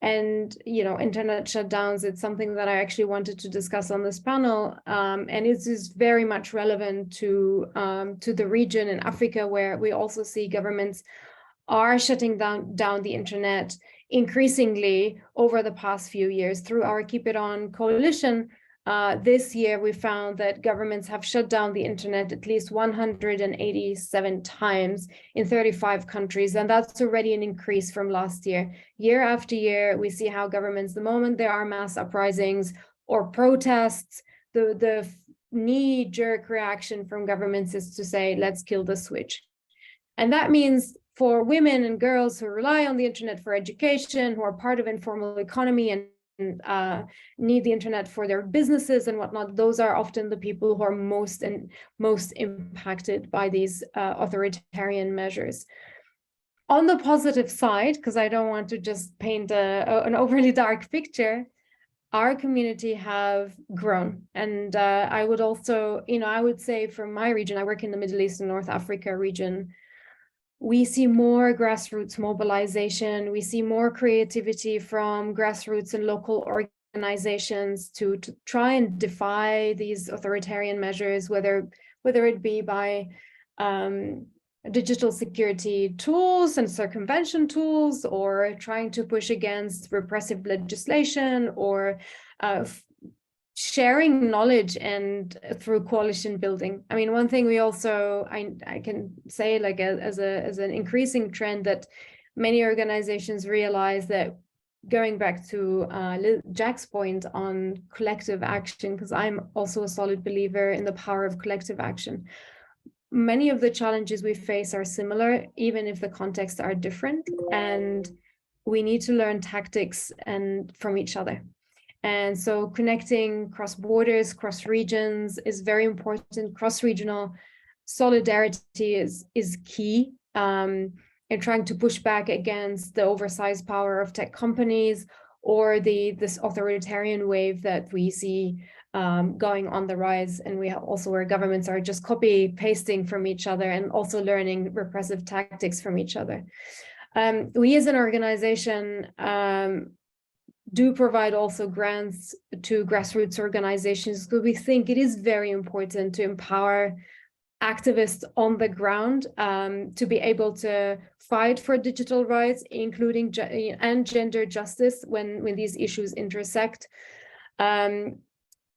And, internet shutdowns, it's something that I actually wanted to discuss on this panel. And it is very much relevant to the region in Africa, where we also see governments are shutting down the internet increasingly over the past few years. Through our Keep It On coalition, this year we found that governments have shut down the internet at least 187 times in 35 countries, and that's already an increase from last year. Year after year, we see how governments, the moment there are mass uprisings or protests, the knee-jerk reaction from governments is to say, let's kill the switch. And that means for women and girls who rely on the internet for education, who are part of informal economy and need the internet for their businesses and whatnot, those are often the people who are most impacted by these authoritarian measures. On the positive side, because I don't want to just paint an overly dark picture, our community have grown. And I would also, I would say from my region, I work in the Middle East and North Africa region, we see more grassroots mobilization. We see more creativity from grassroots and local organizations to try and defy these authoritarian measures, whether it be by digital security tools and circumvention tools, or trying to push against repressive legislation, or sharing knowledge and through coalition building. I mean, one thing we also, I can say, like as an increasing trend, that many organizations realize that, going back to Jack's point on collective action, because I'm also a solid believer in the power of collective action. Many of the challenges we face are similar, even if the contexts are different, and we need to learn tactics from each other. And so connecting cross borders, cross regions is very important. Cross-regional solidarity is key in trying to push back against the oversized power of tech companies, or this authoritarian wave that we see going on the rise. And we have also where governments are just copy pasting from each other and also learning repressive tactics from each other. We as an organization do provide also grants to grassroots organizations, because we think it is very important to empower activists on the ground to be able to fight for digital rights, including and gender justice when these issues intersect.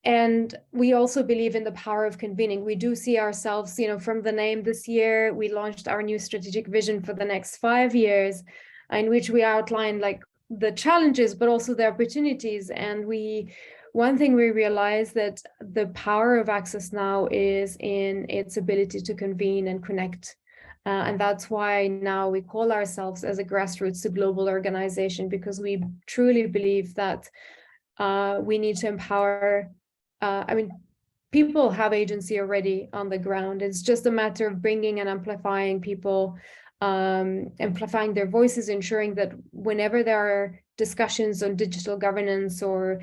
And we also believe in the power of convening. We do see ourselves, from the name this year, we launched our new strategic vision for the next 5 years, in which we outlined the challenges, but also the opportunities. And one thing we realized that the power of Access Now is in its ability to convene and connect. And that's why now we call ourselves as a grassroots to global organization, because we truly believe that we need to empower, people have agency already on the ground. It's just a matter of bringing and amplifying people, amplifying their voices, ensuring that whenever there are discussions on digital governance or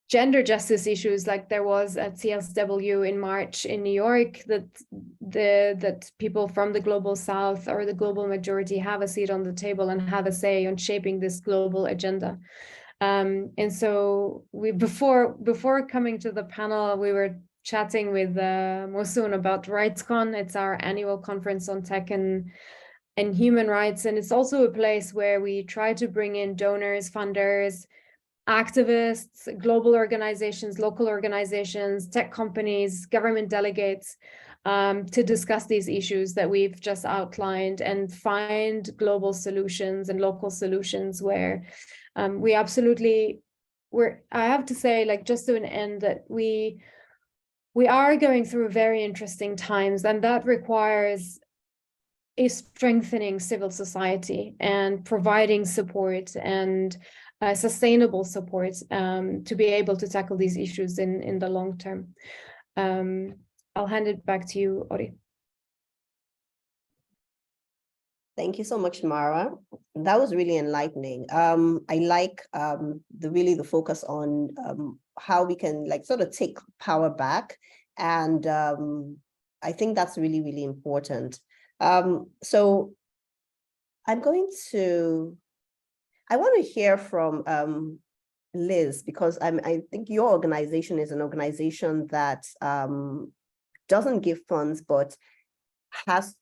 gender justice issues, like there was at CSW in March in New York, that people from the global South or the global majority have a seat on the table and have a say on shaping this global agenda. And so before coming to the panel, we were chatting with Mosun about RightsCon. It's our annual conference on tech and human rights. And it's also a place where we try to bring in donors, funders, activists, global organizations, local organizations, tech companies, government delegates, to discuss these issues that we've just outlined and find global solutions and local solutions where I have to say, like, just to an end, that we are going through very interesting times, and that requires a strengthening civil society and providing support and sustainable support to be able to tackle these issues in the long term. I'll hand it back to you, Ori. Thank you so much, Mara. That was really enlightening. I like the focus on how we can sort of take power back. And I think that's really, really important. So I want to hear from Liz, because I think your organization is an organization that doesn't give funds, but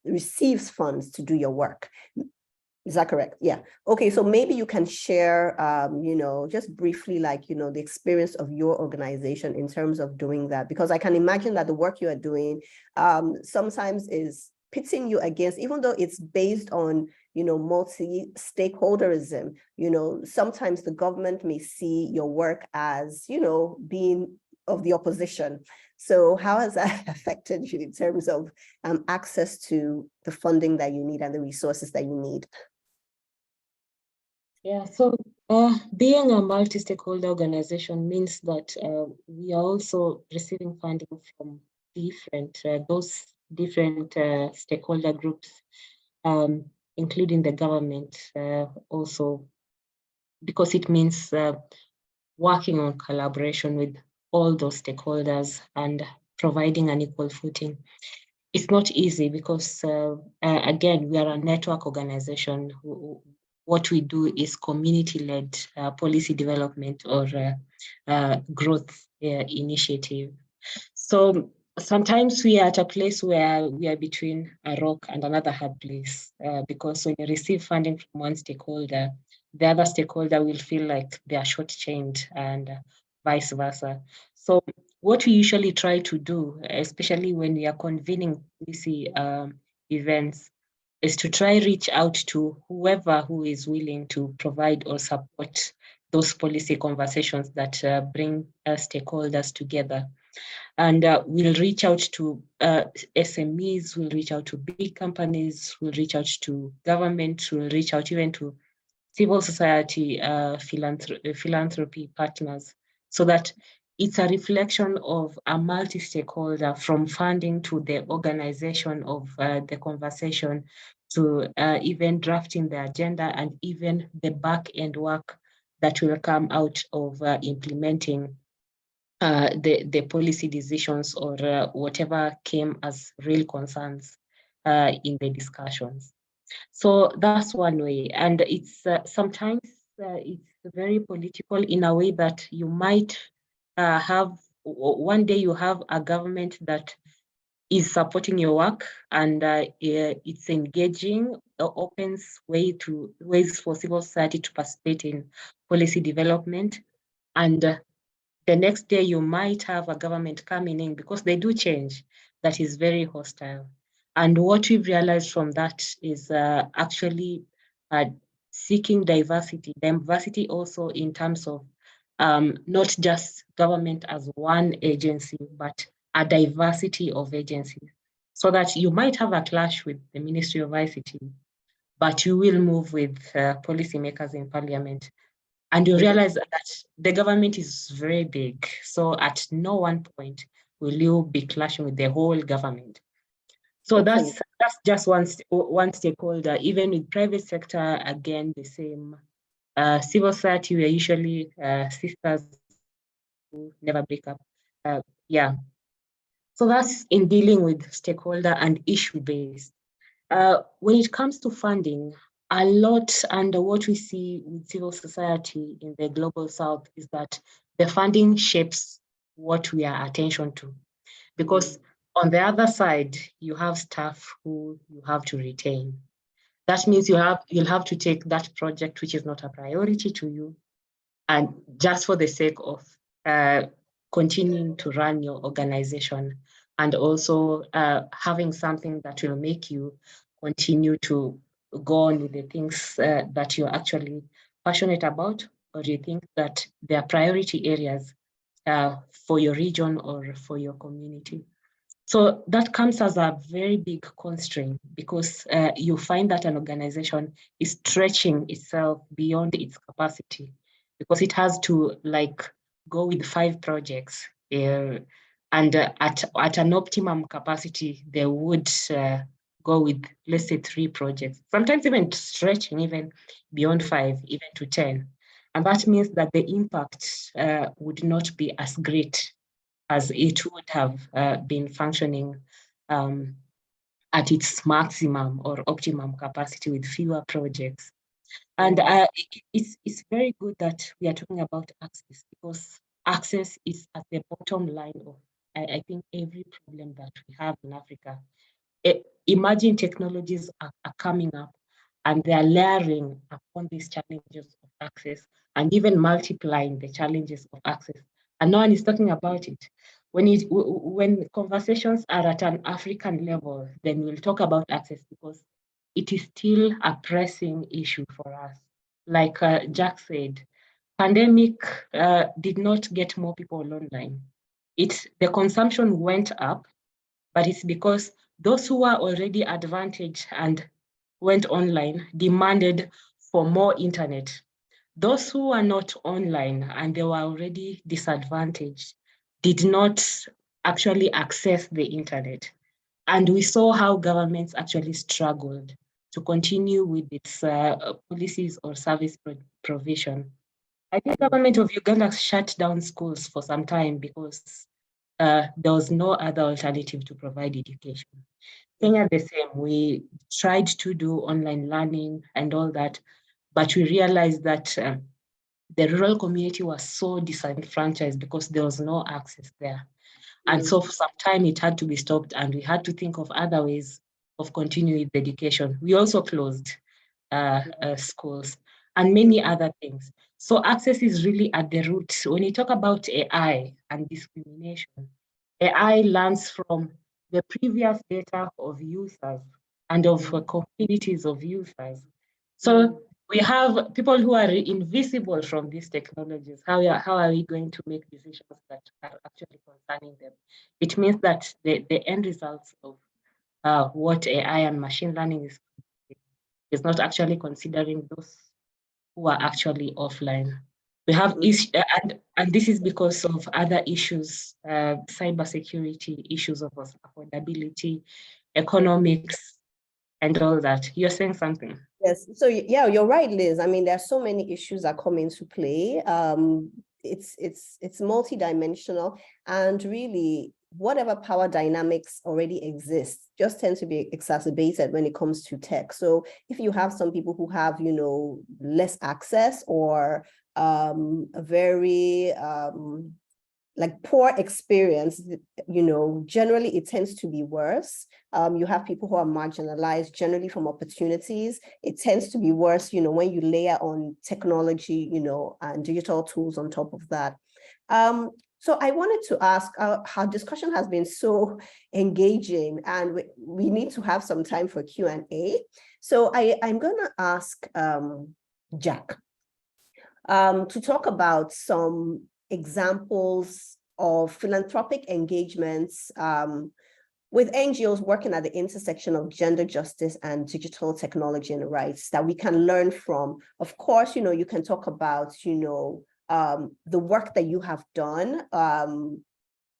receives funds to do your work. Is that correct? Yeah. Okay. So maybe you can share, just briefly, the experience of your organization in terms of doing that, because I can imagine that the work you are doing sometimes is pitting you against, even though it's based on, multi-stakeholderism, sometimes the government may see your work as, being of the opposition. So how has that affected you in terms of access to the funding that you need and the resources that you need? Yeah, so being a multi-stakeholder organization means that we are also receiving funding from those different stakeholder groups, including the government also, because it means working on collaboration with all those stakeholders and providing an equal footing. It's not easy because, again, we are a network organization. What we do is community-led policy development or growth initiative. So sometimes we are at a place where we are between a rock and another hard place, because when you receive funding from one stakeholder, the other stakeholder will feel like they are shortchanged and vice versa. So what we usually try to do, especially when we are convening policy events, is to try reach out to whoever who is willing to provide or support those policy conversations that bring stakeholders together. And we'll reach out to SMEs, we'll reach out to big companies, we'll reach out to government, we'll reach out even to civil society philanthropy partners, so that it's a reflection of a multi-stakeholder, from funding to the organization of the conversation to even drafting the agenda and even the back-end work that will come out of implementing the policy decisions or whatever came as real concerns in the discussions. So that's one way. And it's sometimes it's very political in a way that you might one day you have a government that is supporting your work and it's engaging, opens ways for civil society to participate in policy development. And the next day you might have a government coming in, because they do change, that is very hostile. And what we've realized from that is actually seeking diversity also in terms of not just government as one agency, but a diversity of agencies, so that you might have a clash with the Ministry of ICT, but you will move with policymakers in parliament. And you realize that the government is very big. So at no one point will you be clashing with the whole government. So that's just one stakeholder. Even with private sector, again, the same. Civil society, we are usually sisters who never break up. Yeah. So that's in dealing with stakeholder and issue-based. When it comes to funding, a lot, and what we see with civil society in the global south is that the funding shapes what we are attention to. Because on the other side, you have staff who you have to retain. That means you'll have to take that project which is not a priority to you, and just for the sake of continuing to run your organization, and also having something that will make you continue to go on with the things that you're actually passionate about, or you think that they are priority areas for your region or for your community. So that comes as a very big constraint, because you find that an organization is stretching itself beyond its capacity, because it has to go with 5 projects, and at an optimum capacity, they would go with, let's say, 3 projects, sometimes even stretching even beyond 5, even to 10. And that means that the impact would not be as great as it would have been functioning at its maximum or optimum capacity with fewer projects. And it's very good that we are talking about access, because access is at the bottom line of, I think, every problem that we have in Africa. Emerging technologies are coming up, and they are layering upon these challenges of access, and even multiplying the challenges of access. And no one is talking about it. When conversations are at an African level, then we'll talk about access, because it is still a pressing issue for us. Like Jack said, pandemic did not get more people online. The consumption went up, but it's because those who were already advantaged and went online demanded for more internet. Those who were not online and they were already disadvantaged did not actually access the internet. And we saw how governments actually struggled to continue with its policies or service provision. I think the government of Uganda shut down schools for some time because there was no other alternative to provide education. Kenya, the same. We tried to do online learning and all that, but we realized that the rural community was so disenfranchised because there was no access there. And so for some time it had to be stopped, and we had to think of other ways of continuing the education. We also closed schools and many other things. So access is really at the root. When you talk about AI and discrimination, AI learns from the previous data of users and of communities of users. So we have people who are invisible from these technologies. How are we going to make decisions that are actually concerning them? It means that the end results of what AI and machine learning is not actually considering those who are actually offline. We have issues, and this is because of other issues, cybersecurity, issues of affordability, economics, and all that. You're saying something. Yes, so yeah, you're right, Liz. I mean, there are so many issues that come into play. It's multidimensional, and really, whatever power dynamics already exist just tend to be exacerbated when it comes to tech. So if you have some people who have, less access, or a very like poor experience, generally it tends to be worse. You have people who are marginalized generally from opportunities. It tends to be worse, when you layer on technology, and digital tools on top of that. So I wanted to ask, our discussion has been so engaging, and we need to have some time for Q&A. So I'm going to ask Jack, to talk about some examples of philanthropic engagements with NGOs working at the intersection of gender justice and digital technology and rights that we can learn from. Of course, you can talk about, the work that you have done. And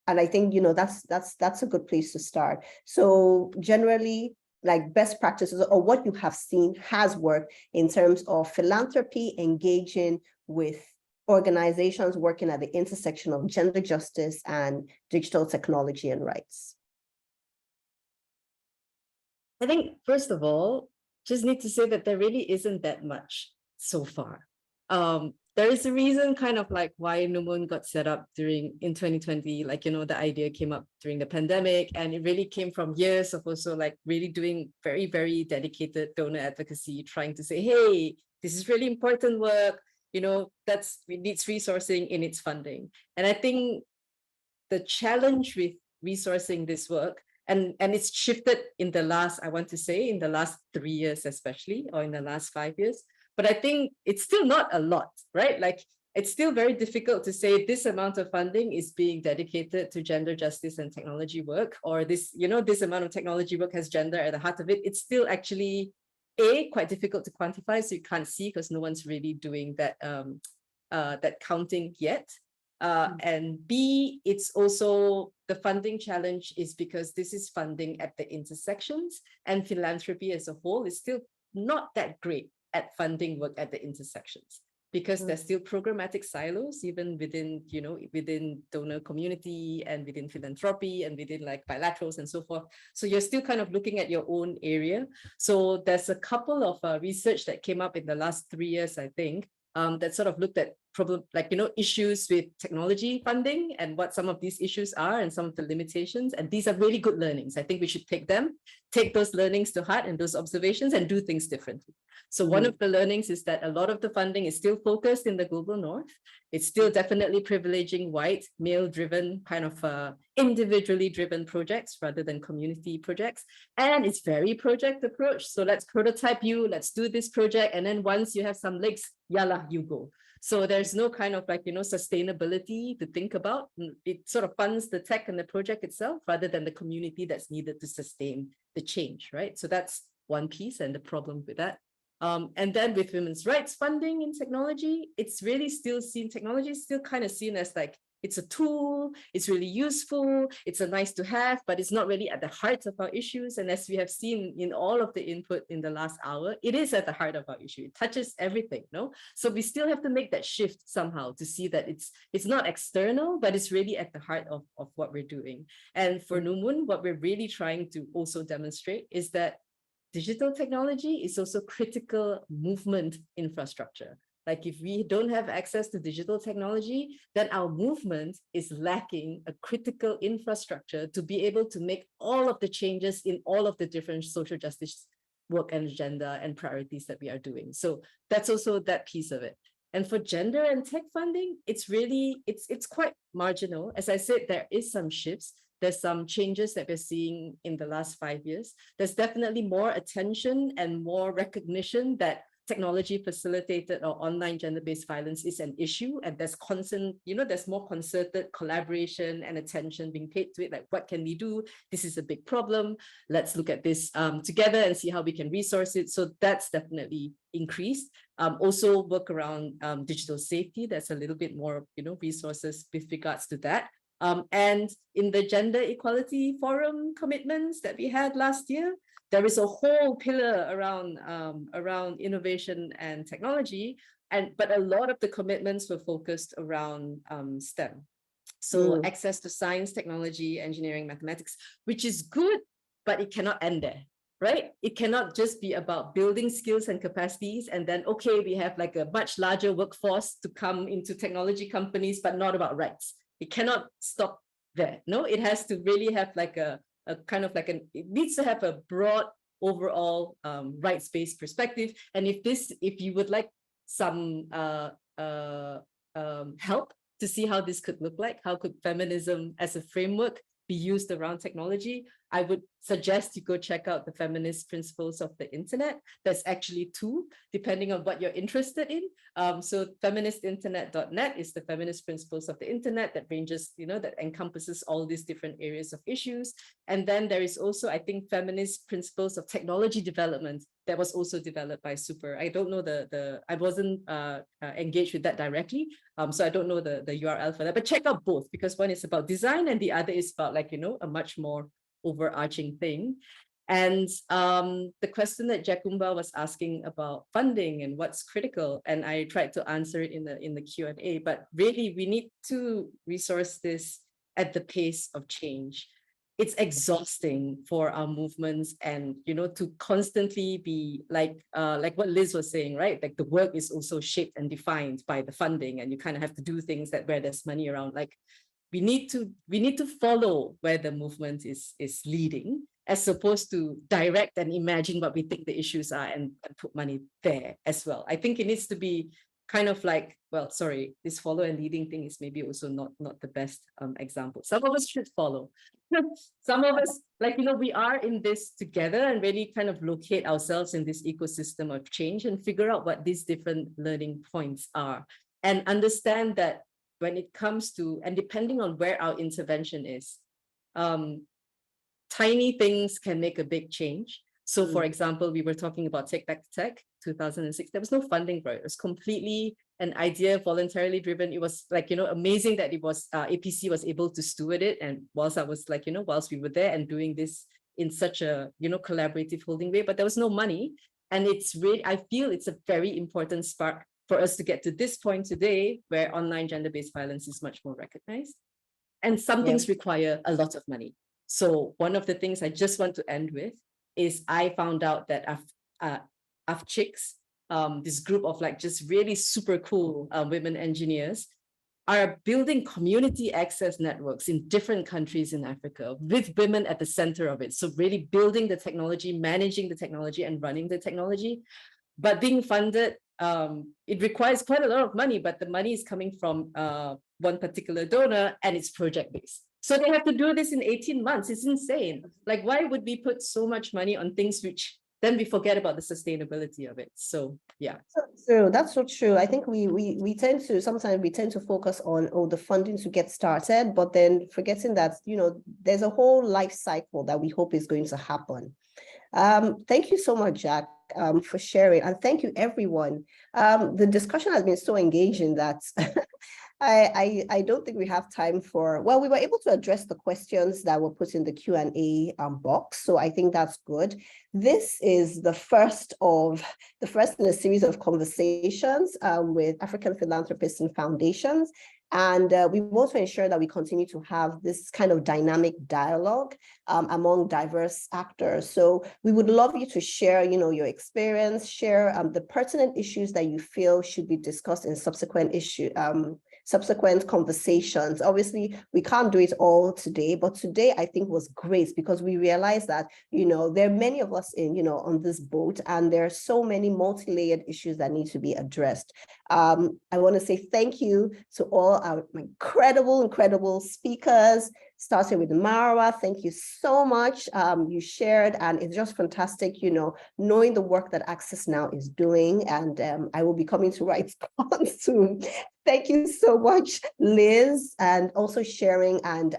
I think, that's a good place to start. So generally, like best practices or what you have seen has worked in terms of philanthropy engaging with organizations working at the intersection of gender justice and digital technology and rights. I think, first of all, just need to say that there really isn't that much so far. There is a reason kind of like why Numun got set up in 2020, like, the idea came up during the pandemic, and it really came from years of also like really doing very, very dedicated donor advocacy, trying to say, hey, this is really important work, it needs resourcing in its funding. And I think the challenge with resourcing this work, and it's shifted in the last, I want to say, in the last 3 years, especially, or in the last 5 years. But I think it's still not a lot, right? Like, it's still very difficult to say this amount of funding is being dedicated to gender justice and technology work, or this, this amount of technology work has gender at the heart of it. It's still actually, quite difficult to quantify, so you can't see because no one's really doing that, that counting yet. And B, it's also the funding challenge is because this is funding at the intersections, and philanthropy as a whole is still not that great at funding work at the intersections, because there's still programmatic silos even within, within donor community and within philanthropy and within like bilaterals and so forth. So you're still kind of looking at your own area. So there's a couple of research that came up in the last 3 years, I think, that sort of looked at issues with technology funding and what some of these issues are and some of the limitations. And these are really good learnings. I think we should take those learnings to heart and those observations and do things differently. So one of the learnings is that a lot of the funding is still focused in the global north. It's still definitely privileging white, male-driven, kind of individually driven projects rather than community projects. And it's very project approach. So let's prototype you, let's do this project. And then once you have some legs, yalla, you go. So there's no kind of like, sustainability to think about. It sort of funds the tech and the project itself rather than the community that's needed to sustain the change, right? So that's one piece and the problem with that. And then with women's rights funding in technology, it's really still seen, technology is still kind of seen as like, it's a tool, it's really useful, it's a nice to have, but it's not really at the heart of our issues. And as we have seen in all of the input in the last hour, it is at the heart of our issue. It touches everything, no? So we still have to make that shift somehow to see that it's not external, but it's really at the heart of what we're doing. And for Numun, what we're really trying to also demonstrate is that digital technology is also critical movement infrastructure. Like if we don't have access to digital technology, then our movement is lacking a critical infrastructure to be able to make all of the changes in all of the different social justice work and agenda and priorities that we are doing. So that's also that piece of it. And for gender and tech funding, it's really, it's quite marginal. As I said, there is some shifts. There's some changes that we're seeing in the last 5 years. There's definitely more attention and more recognition that technology facilitated or online gender-based violence is an issue, and there's constant, there's more concerted collaboration and attention being paid to it. Like, what can we do? This is a big problem. Let's look at this together and see how we can resource it. So that's definitely increased. Also work around digital safety. There's a little bit more, resources with regards to that. And in the Gender Equality Forum commitments that we had last year, there is a whole pillar around innovation and technology, but a lot of the commitments were focused around STEM. So access to science, technology, engineering, mathematics, which is good, but it cannot end there, right? It cannot just be about building skills and capacities and then, okay, we have like a much larger workforce to come into technology companies, but not about rights. It cannot stop there. No, it has to really have like a kind of like it needs to have a broad overall rights-based perspective. And if you would like some help to see how this could look like, how could feminism as a framework be used around technology, I would suggest you go check out the Feminist Principles of the Internet. There's actually 2, depending on what you're interested in. So feministinternet.net is the Feminist Principles of the Internet that ranges, that encompasses all these different areas of issues. And then there is also, I think, Feminist Principles of Technology Development that was also developed by Super. I don't know I wasn't engaged with that directly. So I don't know the URL for that, but check out both, because one is about design and the other is about a much more overarching thing. And the question that Jacumba was asking about funding and what's critical, and I tried to answer it in the Q&A, but really we need to resource this at the pace of change. It's exhausting for our movements, and to constantly be like what Liz was saying, right? Like the work is also shaped and defined by the funding, and you kind of have to do things where there's money around. Like we need to follow where the movement is leading, as opposed to direct and imagine what we think the issues are and put money there as well. I think it needs to be kind of like, well, sorry, this follow and leading thing is maybe also not the best example. Some of us should follow. Some of us, we are in this together and really kind of locate ourselves in this ecosystem of change and figure out what these different learning points are, and understand that when it comes to, and depending on where our intervention is, tiny things can make a big change. So for example, we were talking about Take Back Tech 2006. There was no funding for it. It was completely an idea, voluntarily driven. It was amazing that it was APC was able to steward it. And whilst I was whilst we were there and doing this in such a, collaborative holding way, but there was no money. And it's really, I feel it's a very important spark for us to get to this point today where online gender-based violence is much more recognized. And some things require a lot of money. So one of the things I just want to end with is I found out that AFCHICs, this group of just really super cool women engineers, are building community access networks in different countries in Africa with women at the center of it. So really building the technology, managing the technology, and running the technology, but being funded. It requires quite a lot of money, but the money is coming from one particular donor, and it's project-based. So they have to do this in 18 months. It's insane. Like, why would we put so much money on things which then we forget about the sustainability of it? So yeah. So that's so true. I think we tend to focus on the funding to get started, but then forgetting that, there's a whole life cycle that we hope is going to happen. Thank you so much, Jack, for sharing, and thank you everyone. The discussion has been so engaging that I don't think we have time for, well, we were able to address the questions that were put in the Q&A box, so I think that's good. This is the first in a series of conversations with African philanthropists and foundations. And we want to ensure that we continue to have this kind of dynamic dialogue among diverse actors. So we would love you to share, your experience, share the pertinent issues that you feel should be discussed in subsequent conversations. Obviously, we can't do it all today, but today I think was great because we realized that, there are many of us on this boat, and there are so many multi-layered issues that need to be addressed. I want to say thank you to all our incredible speakers, starting with Marwa. Thank you so much. You shared, and it's just fantastic, knowing the work that Access Now is doing, and I will be coming to write soon. Thank you so much, Liz, and also sharing. And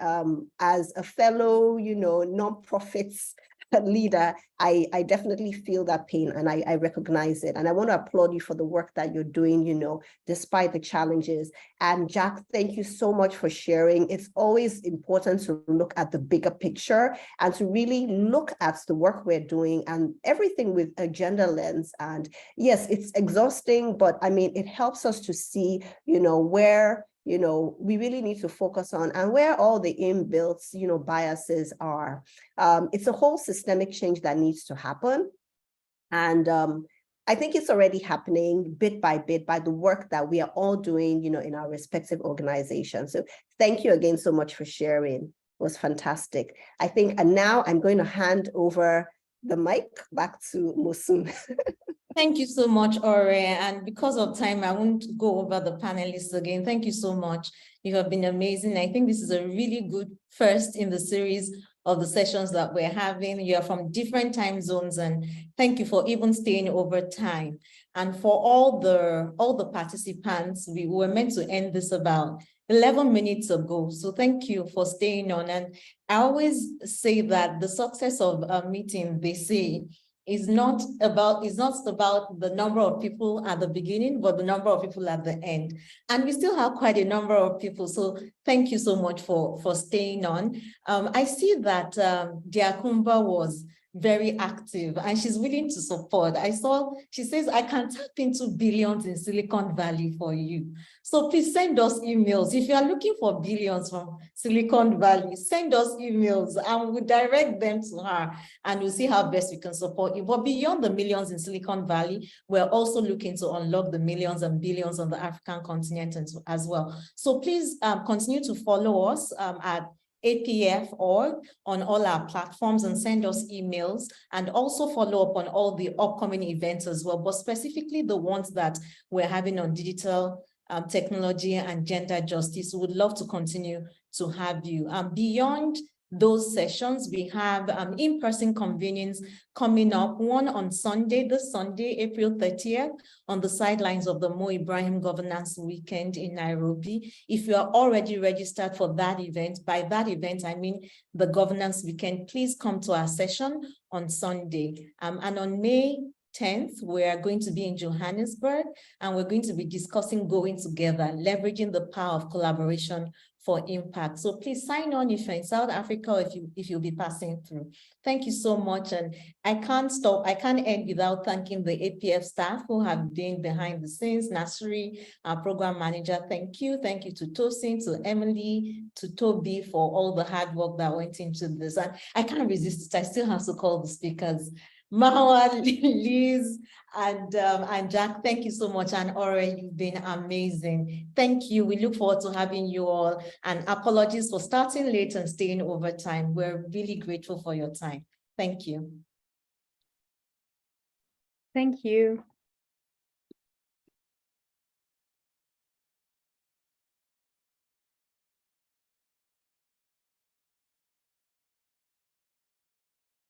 as a fellow, nonprofits leader, I definitely feel that pain, and I recognize it. And I want to applaud you for the work that you're doing, despite the challenges. And Jack, thank you so much for sharing. It's always important to look at the bigger picture and to really look at the work we're doing and everything with a gender lens. And yes, it's exhausting, but I mean, it helps us to see, where we really need to focus on and where all the inbuilt, biases are. It's a whole systemic change that needs to happen. And I think it's already happening bit by bit by the work that we are all doing, in our respective organizations. So thank you again so much for sharing. It was fantastic. I think, and now I'm going to hand over the mic back to Mosun. Thank you so much, Ore. And because of time, I won't go over the panelists again. Thank you so much. You have been amazing. I think this is a really good first in the series of the sessions that we're having. You're from different time zones, and thank you for even staying over time. And for all the participants, we were meant to end this about 11 minutes ago. So thank you for staying on. And I always say that the success of a meeting, they say, is not about the number of people at the beginning, but the number of people at the end. And we still have quite a number of people. So thank you so much for staying on. I see that Diakumba was very active and she's willing to support. She says, I can tap into billions in Silicon Valley for you. So please send us emails. If you are looking for billions from Silicon Valley, send us emails and we'll direct them to her and we'll see how best we can support you. But beyond the millions in Silicon Valley, we're also looking to unlock the millions and billions on the African continent as well. So please continue to follow us at APF.org on all our platforms and send us emails, and also follow up on all the upcoming events as well, but specifically the ones that we're having on digital technology and gender justice. We would love to continue to have you. Beyond those sessions, we have in-person convenings coming up, one on Sunday, this Sunday, April 30th, on the sidelines of the Mo Ibrahim Governance Weekend in Nairobi. If you are already registered for that event, by that event, I mean the Governance Weekend, please come to our session on Sunday. And on May 10th, we are going to be in Johannesburg, and we're going to be discussing going together, leveraging the power of collaboration for impact. So please sign on if you're in South Africa or if you'll be passing through. Thank you so much. And I can't end without thanking the APF staff who have been behind the scenes. Nasri, our program manager, thank you. Thank you to Tosin, to Emily, to Toby for all the hard work that went into this. And I can't resist it. I still have to call the speakers. Mahwa, Liz, and Jack, thank you so much. And Ore, you've been amazing. Thank you. We look forward to having you all. And apologies for starting late and staying over time. We're really grateful for your time. Thank you. Thank you.